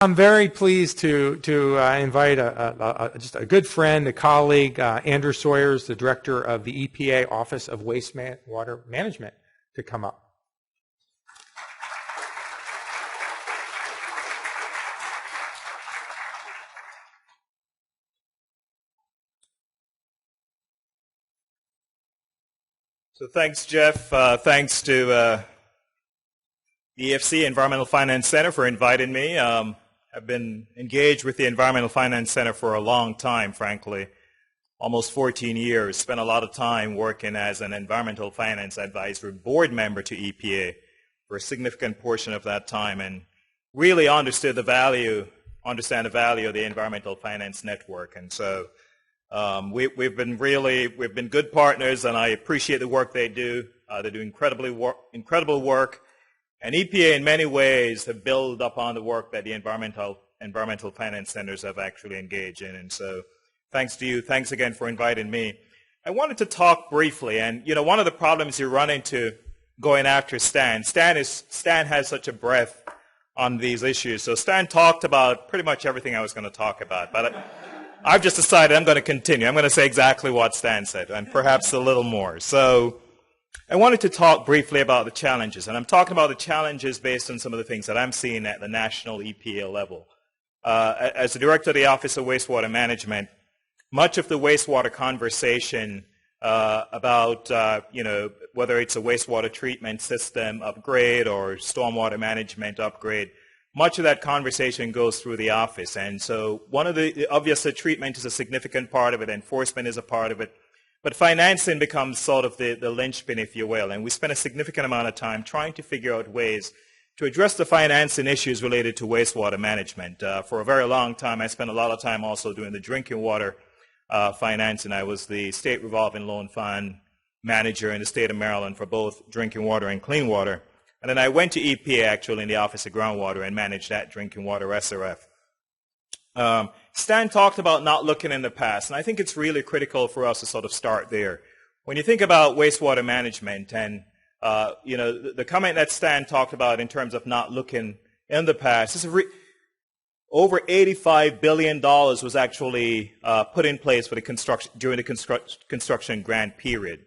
I'm very pleased to invite just a good friend, a colleague, Andrew Sawyers, the director of the EPA Office of Wastewater Management, to come up. So thanks, Jeff. Thanks to the EFC, Environmental Finance Center, for inviting me. I've been engaged with the Environmental Finance Center for a long time, frankly, almost 14 years. Spent a lot of time working as an Environmental Finance Advisory Board member to EPA for a significant portion of that time, and really understand the value of the Environmental Finance Network. And so we've been good partners, and I appreciate the work they do. They do incredible work. And EPA, in many ways, have built upon the work that the environmental finance centers have actually engaged in. And so thanks to you. Thanks again for inviting me. I wanted to talk briefly. And, you know, one of the problems you run into going after Stan has such a breadth on these issues. So Stan talked about pretty much everything I was going to talk about. But I've just decided I'm going to continue. I'm going to say exactly what Stan said, and perhaps a little more. So I wanted to talk briefly about the challenges, and I'm talking about the challenges based on some of the things that I'm seeing at the national EPA level. As the director of the Office of Wastewater Management, much of the wastewater conversation about whether it's a wastewater treatment system upgrade or stormwater management upgrade, much of that conversation goes through the office. And so obviously treatment is a significant part of it, enforcement is a part of it, but financing becomes sort of the linchpin, if you will. And we spend a significant amount of time trying to figure out ways to address the financing issues related to wastewater management. For a very long time, I spent a lot of time also doing the drinking water financing. I was the state revolving loan fund manager in the state of Maryland for both drinking water and clean water. And then I went to EPA, actually, in the Office of Groundwater and managed that drinking water SRF. Stan talked about not looking in the past, and I think it's really critical for us to sort of start there. When you think about wastewater management and, the comment that Stan talked about in terms of not looking in the past, over $85 billion was actually put in place for during the construction grant period.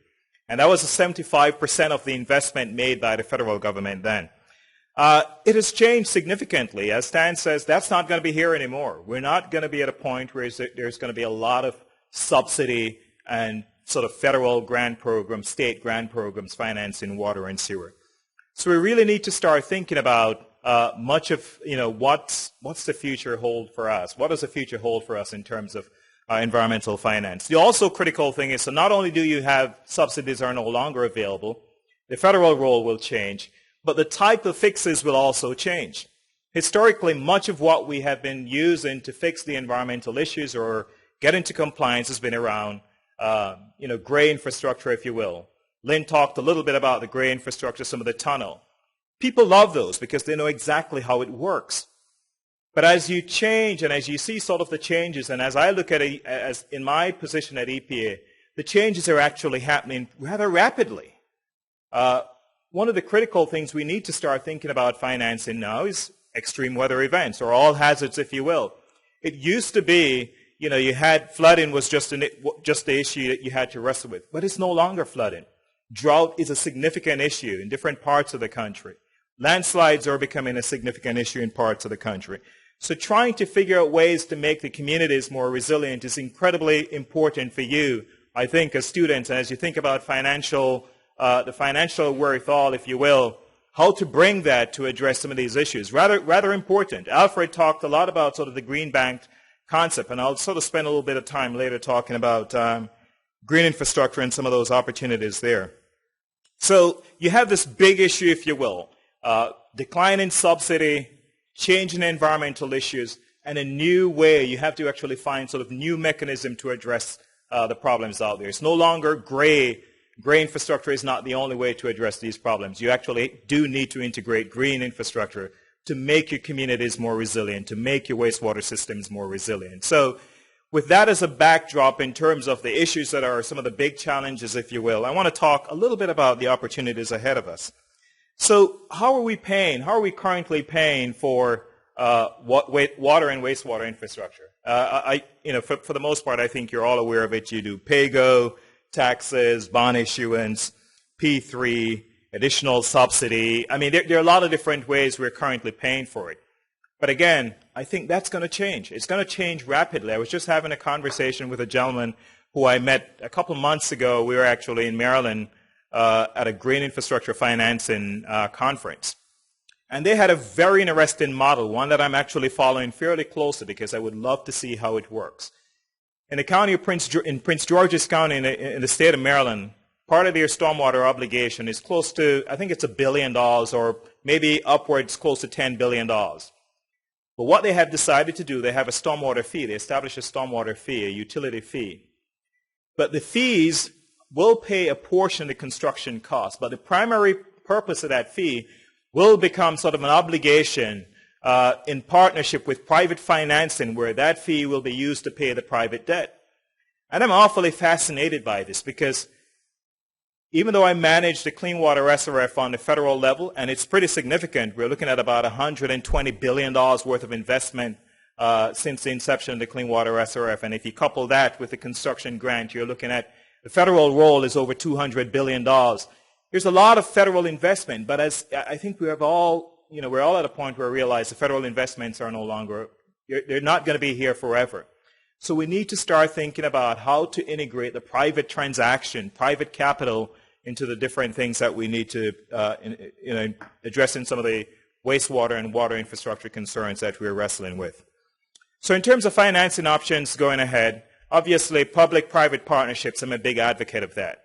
And that was 75% of the investment made by the federal government then. It has changed significantly. As Stan says, that's not going to be here anymore. We're not going to be at a point where there's going to be a lot of subsidy and sort of federal grant programs, state grant programs financing water and sewer. So we really need to start thinking about much of, what's the future hold for us? What does the future hold for us in terms of environmental finance? The also critical thing is, so not only do you have subsidies are no longer available, the federal role will change, but the type of fixes will also change. Historically, much of what we have been using to fix the environmental issues or get into compliance has been around, gray infrastructure, if you will. Lynn talked a little bit about the gray infrastructure, some of the tunnel. People love those because they know exactly how it works. But as you change and as you see sort of the changes, and as I look at it, as in my position at EPA, the changes are actually happening rather rapidly. One of the critical things we need to start thinking about financing now is extreme weather events, or all hazards, if you will. It used to be, you had flooding was just the issue that you had to wrestle with, but it's no longer flooding. Drought is a significant issue in different parts of the country. Landslides are becoming a significant issue in parts of the country. So trying to figure out ways to make the communities more resilient is incredibly important for you, I think, as students, and as you think about the financial wherewithal, if you will, how to bring that to address some of these issues. Rather important. Alfred talked a lot about sort of the green bank concept, and I'll sort of spend a little bit of time later talking about green infrastructure and some of those opportunities there. So you have this big issue, if you will, decline in subsidy, change in environmental issues, and a new way. You have to actually find sort of new mechanism to address the problems out there. It's no longer gray. Gray infrastructure is not the only way to address these problems. You actually do need to integrate green infrastructure to make your communities more resilient, to make your wastewater systems more resilient. So with that as a backdrop in terms of the issues that are some of the big challenges, if you will, I want to talk a little bit about the opportunities ahead of us. So how are we paying? How are we currently paying for water and wastewater infrastructure. For the most part, I think you're all aware of it. You do pay-go, taxes, bond issuance, P3, additional subsidy. I mean, there are a lot of different ways we're currently paying for it. But again, I think that's going to change. It's going to change rapidly. I was just having a conversation with a gentleman who I met a couple months ago. We were actually in Maryland at a green infrastructure financing conference. And they had a very interesting model, one that I'm actually following fairly closely because I would love to see how it works. In the county of Prince George's County in the state of Maryland, part of their stormwater obligation is close to, I think it's $1 billion or maybe upwards close to $10 billion. But what they have decided to do, they have a stormwater fee. They establish a stormwater fee, a utility fee. But the fees will pay a portion of the construction cost. But the primary purpose of that fee will become sort of an obligation in partnership with private financing where that fee will be used to pay the private debt. And I'm awfully fascinated by this because even though I manage the Clean Water SRF on the federal level, and it's pretty significant, we're looking at about $120 billion worth of investment since the inception of the Clean Water SRF. And if you couple that with the construction grant, you're looking at the federal role is over $200 billion. There's a lot of federal investment, but as I think we're all at a point where we realize the federal investments are no longer, they're not going to be here forever. So we need to start thinking about how to integrate the private transaction, private capital into the different things that we need to address in some of the wastewater and water infrastructure concerns that we're wrestling with. So in terms of financing options going ahead, obviously public-private partnerships, I'm a big advocate of that.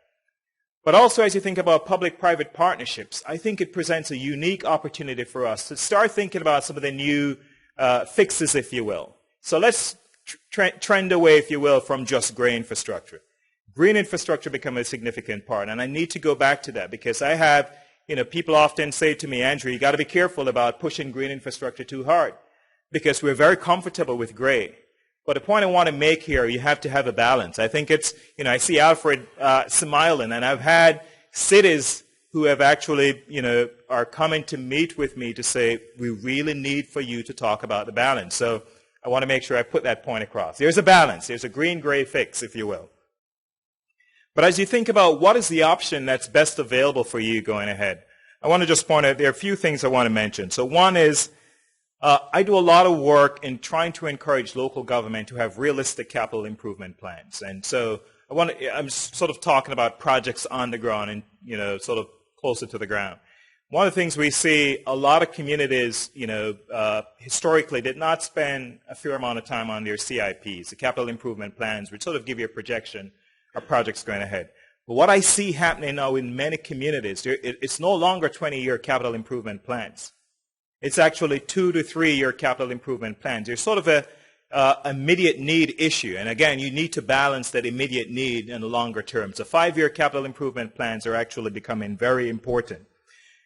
But also as you think about public-private partnerships, I think it presents a unique opportunity for us to start thinking about some of the new fixes, if you will. So let's trend away, if you will, from just gray infrastructure. Green infrastructure become a significant part, and I need to go back to that because I have, people often say to me, Andrew, you got to be careful about pushing green infrastructure too hard because we're very comfortable with gray. But the point I want to make here, you have to have a balance. I think it's, I see Alfred smiling, and I've had cities who have actually, are coming to meet with me to say, we really need for you to talk about the balance. So I want to make sure I put that point across. There's a balance. There's a green-gray fix, if you will. But as you think about what is the option that's best available for you going ahead, I want to just point out there are a few things I want to mention. So one is I do a lot of work in trying to encourage local government to have realistic capital improvement plans. And so I'm sort of talking about projects on the ground and, sort of closer to the ground. One of the things we see, a lot of communities, historically did not spend a fair amount of time on their CIPs, the capital improvement plans, which sort of give you a projection of projects going ahead. But what I see happening now in many communities, it's no longer 20-year capital improvement plans. It's actually 2 to 3 year capital improvement plans. There's sort of a immediate need issue. And again, you need to balance that immediate need in the longer term. So 5-year capital improvement plans are actually becoming very important.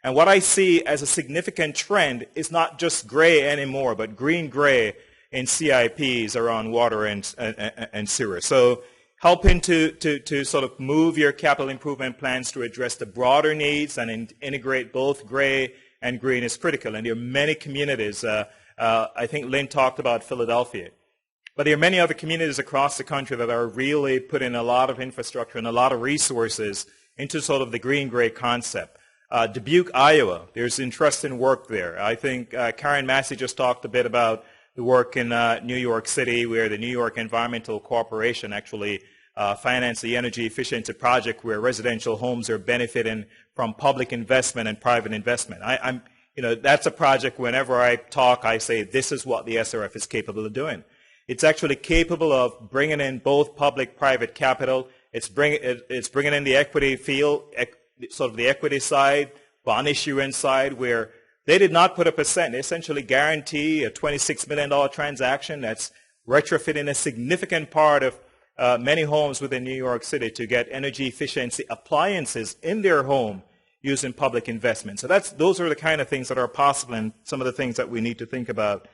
And what I see as a significant trend is not just gray anymore, but green-gray in CIPs around water and sewer. So helping to sort of move your capital improvement plans to address the broader needs and integrate both gray and green is critical. And there are many communities, I think Lynn talked about Philadelphia, but there are many other communities across the country that are really putting a lot of infrastructure and a lot of resources into sort of the green-gray concept. Dubuque, Iowa, there's interesting work there. I think Karen Massey just talked a bit about the work in New York City where the New York Environmental Corporation actually financed the energy efficiency project where residential homes are benefiting from public investment and private investment. That's a project whenever I talk, I say this is what the SRF is capable of doing. It's actually capable of bringing in both public-private capital. It's bringing in the equity field, sort of the equity side, bond issuance side, where they did not put up a cent. They essentially guarantee a $26 million transaction that's retrofitting a significant part of many homes within New York City to get energy efficiency appliances in their home using public investment. So those are the kind of things that are possible and some of the things that we need to think about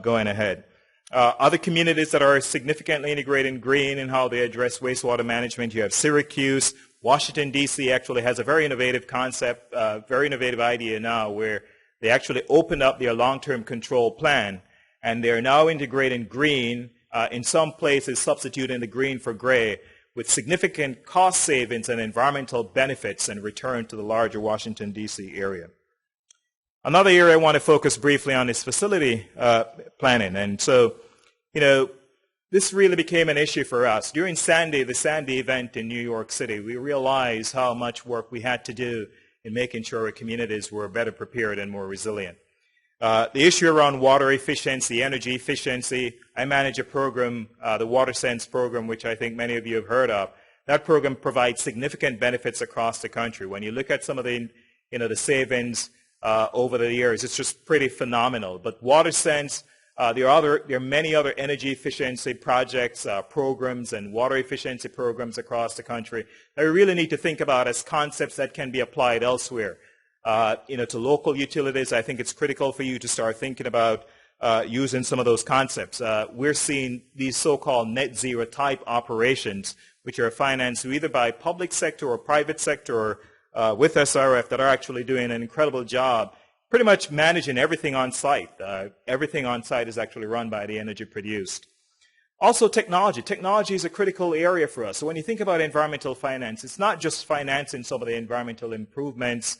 going ahead. Other communities that are significantly integrating green in how they address wastewater management, you have Syracuse. Washington, D.C. actually has a very innovative concept, very innovative idea now where They actually opened up their long-term control plan, and they're now integrating green, in some places substituting the green for gray, with significant cost savings and environmental benefits and return to the larger Washington, D.C. area. Another area I want to focus briefly on is facility planning. And so, this really became an issue for us. During Sandy, the Sandy event in New York City, we realized how much work we had to do in making sure our communities were better prepared and more resilient. The issue around water efficiency, energy efficiency, I manage a program, the WaterSense program, which I think many of you have heard of. That program provides significant benefits across the country. When you look at some of the, the savings over the years, it's just pretty phenomenal. But WaterSense, there are many other energy efficiency projects, programs, and water efficiency programs across the country that we really need to think about as concepts that can be applied elsewhere. To local utilities, I think it's critical for you to start thinking about using some of those concepts. We're seeing these so-called net zero type operations, which are financed either by public sector or private sector or with SRF, that are actually doing an incredible job pretty much managing everything on site. Everything on site is actually run by the energy produced. Also technology. Technology is a critical area for us. So when you think about environmental finance, it's not just financing some of the environmental improvements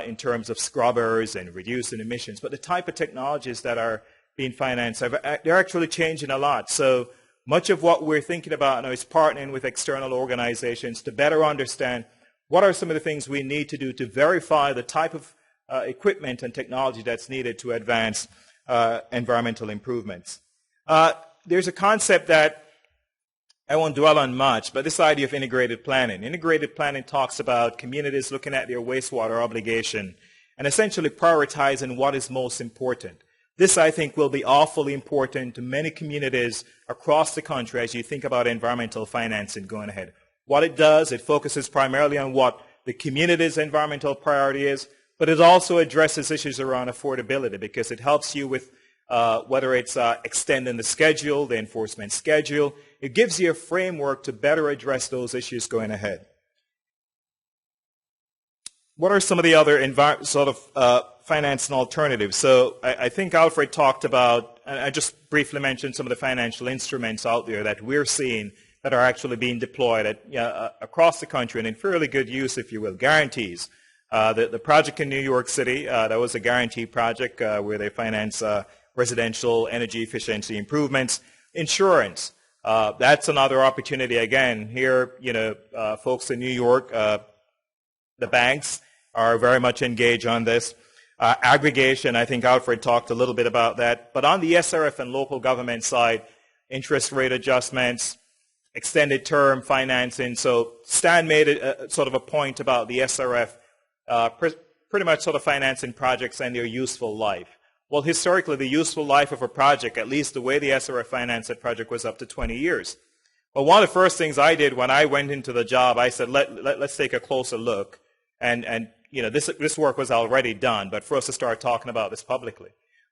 in terms of scrubbers and reducing emissions, but the type of technologies that are being financed, they're actually changing a lot. So much of what we're thinking about now is partnering with external organizations to better understand what are some of the things we need to do to verify the type of equipment and technology that's needed to advance environmental improvements. There's a concept that I won't dwell on much, but this idea of integrated planning. Integrated planning talks about communities looking at their wastewater obligation and essentially prioritizing what is most important. This, I think, will be awfully important to many communities across the country as you think about environmental financing going ahead. What it does, it focuses primarily on what the community's environmental priority is, but it also addresses issues around affordability because it helps you with whether it's extending the schedule, the enforcement schedule. It gives you a framework to better address those issues going ahead. What are some of the other financing alternatives? So I think Alfred talked about, and I just briefly mentioned some of the financial instruments out there that we're seeing that are actually being deployed across the country and in fairly good use, if you will. Guarantees. The project in New York City, that was a guarantee project where they finance residential energy efficiency improvements. Insurance. That's another opportunity. Again, here, folks in New York, the banks are very much engaged on this. Aggregation, I think Alfred talked a little bit about that. But on the SRF and local government side, interest rate adjustments, extended term financing. So Stan made sort of a point about the SRF pretty much sort of financing projects and their useful life. Well, historically, the useful life of a project, at least the way the SRF financed that project, was up to 20 years. Well, one of the first things I did when I went into the job, I said, let's take a closer look. And this work was already done, but for us to start talking about this publicly.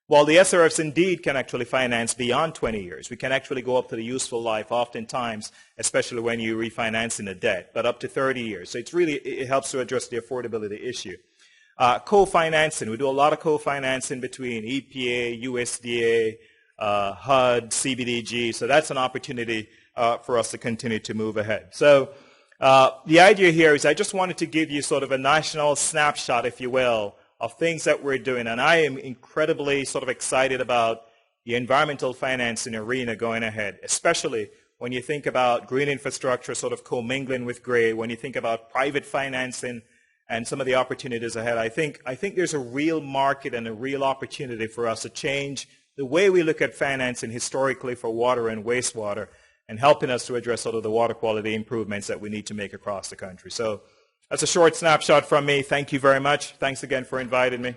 Well, the SRFs indeed can actually finance beyond 20 years. We can actually go up to the useful life oftentimes, especially when you're refinancing a debt, but up to 30 years. So it helps to address the affordability issue. Co-financing. We do a lot of co-financing between EPA, USDA, HUD, CBDG. So that's an opportunity for us to continue to move ahead. So the idea here is I just wanted to give you sort of a national snapshot, if you will, of things that we're doing. And I am incredibly sort of excited about the environmental financing arena going ahead, especially when you think about green infrastructure sort of commingling with gray, when you think about private financing and some of the opportunities ahead. I think there's a real market and a real opportunity for us to change the way we look at financing historically for water and wastewater and helping us to address sort of the water quality improvements that we need to make across the country. So that's a short snapshot from me. Thank you very much. Thanks again for inviting me.